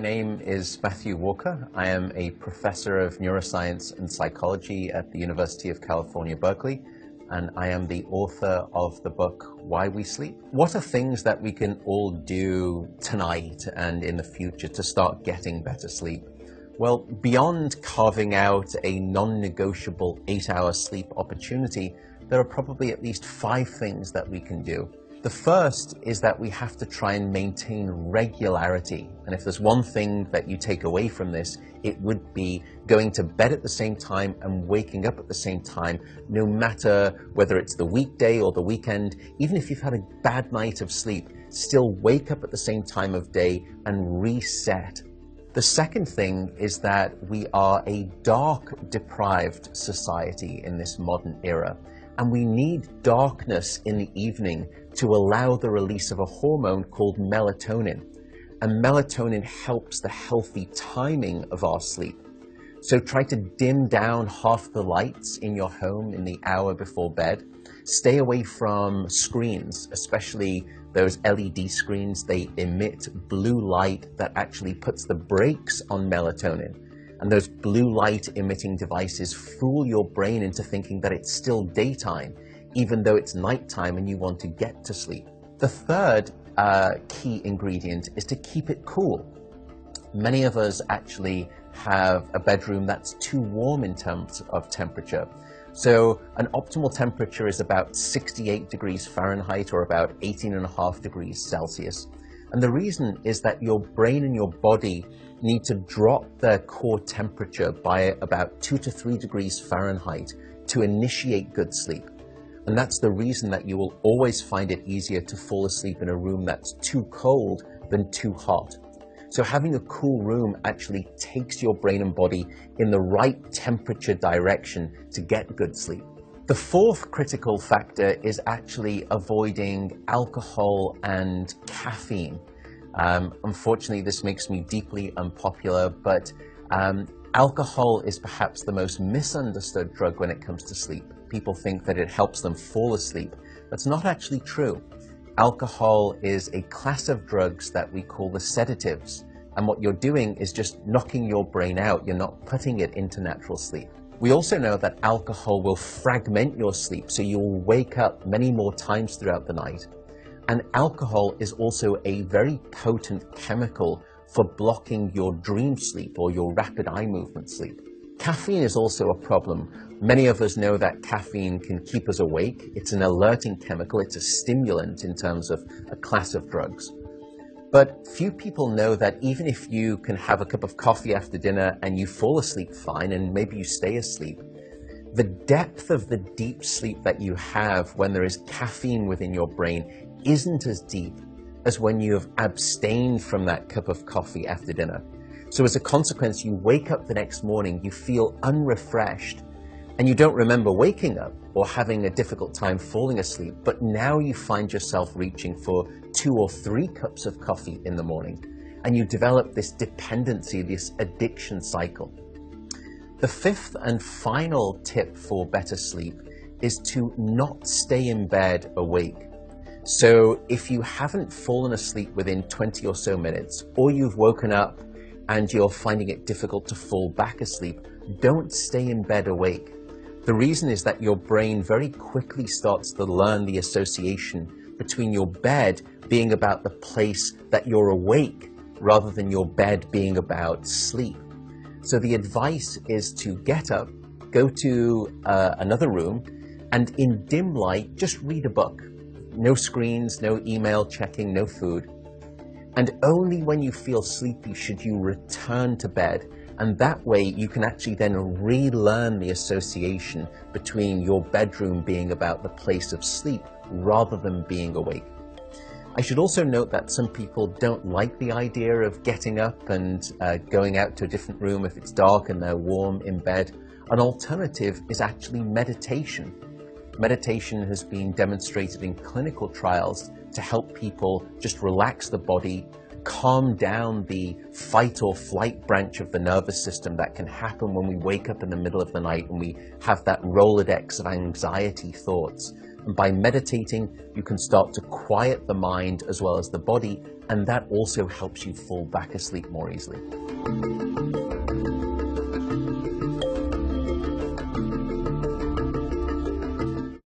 name is Mاثيو Wooker. I am a professor of neuroscience and psychology at the University of California, Berkeley, and I am the author of the book, Why We Sleep. What are things that we can all do tonight and in the future to start getting better sleep? Well, beyond carving out a non-negotiable 8-hour sleep opportunity, there are probably at least 5 things that we can do. The first is that we have to try and maintain regularity. And if there's one thing that you take away from this, it would be going to bed at the same time and waking up at the same time, no matter whether it's the weekday or the weekend. Even if you've had a bad night of sleep, still wake up at the same time of day and reset. The second thing is that we are a dark-deprived society in this modern era. And we need darkness in the evening to allow the release of a hormone called melatonin. And melatonin helps the healthy timing of our sleep. So try to dim down half the lights in your home in the hour before bed. Stay away from screens, especially those LED screens. They emit blue light that actually puts the brakes on melatonin. And those blue light emitting devices fool your brain into thinking that it's still daytime, even though it's nighttime and you want to get to sleep. The third key ingredient is to keep it cool. Many of us actually have a bedroom that's too warm in terms of temperature. So an optimal temperature is about 68 degrees Fahrenheit or about 18.5 degrees Celsius. And the reason is that your brain and your body need to drop their core temperature by about 2 to 3 degrees Fahrenheit to initiate good sleep. And that's the reason that you will always find it easier to fall asleep in a room that's too cold than too hot. So having a cool room actually takes your brain and body in the right temperature direction to get good sleep. The fourth critical factor is actually avoiding alcohol and caffeine. Unfortunately, this makes me deeply unpopular, but alcohol is perhaps the most misunderstood drug when it comes to sleep. People think that it helps them fall asleep. That's not actually true. Alcohol is a class of drugs that we call the sedatives. And what you're doing is just knocking your brain out. You're not putting it into natural sleep. We also know that alcohol will fragment your sleep, so you will wake up many more times throughout the night. And alcohol is also a very potent chemical for blocking your dream sleep or your rapid eye movement sleep. Caffeine is also a problem. Many of us know that caffeine can keep us awake. It's an alerting chemical. It's a stimulant in terms of a class of drugs. But few people know that even if you can have a cup of coffee after dinner and you fall asleep fine and maybe you stay asleep, the depth of the deep sleep that you have when there is caffeine within your brain isn't as deep as when you have abstained from that cup of coffee after dinner. So as a consequence, you wake up the next morning, you feel unrefreshed, and you don't remember waking up or having a difficult time falling asleep, but now you find yourself reaching for 2 or 3 cups of coffee in the morning, and you develop this dependency, this addiction cycle. The fifth and final tip for better sleep is to not stay in bed awake. So if you haven't fallen asleep within 20 or so minutes, or you've woken up and you're finding it difficult to fall back asleep, don't stay in bed awake. The reason is that your brain very quickly starts to learn the association between your bed being about the place that you're awake rather than your bed being about sleep. So the advice is to get up, go to another room, and in dim light, just read a book. No screens, no email checking, no food. And only when you feel sleepy should you return to bed. And that way you can actually then relearn the association between your bedroom being about the place of sleep rather than being awake. I should also note that some people don't like the idea of getting up and going out to a different room if it's dark and they're warm in bed. An alternative is actually meditation. Meditation has been demonstrated in clinical trials to help people just relax the body, calm down the fight or flight branch of the nervous system that can happen when we wake up in the middle of the night and we have that Rolodex of anxiety thoughts. And by meditating, you can start to quiet the mind as well as the body, and that also helps you fall back asleep more easily.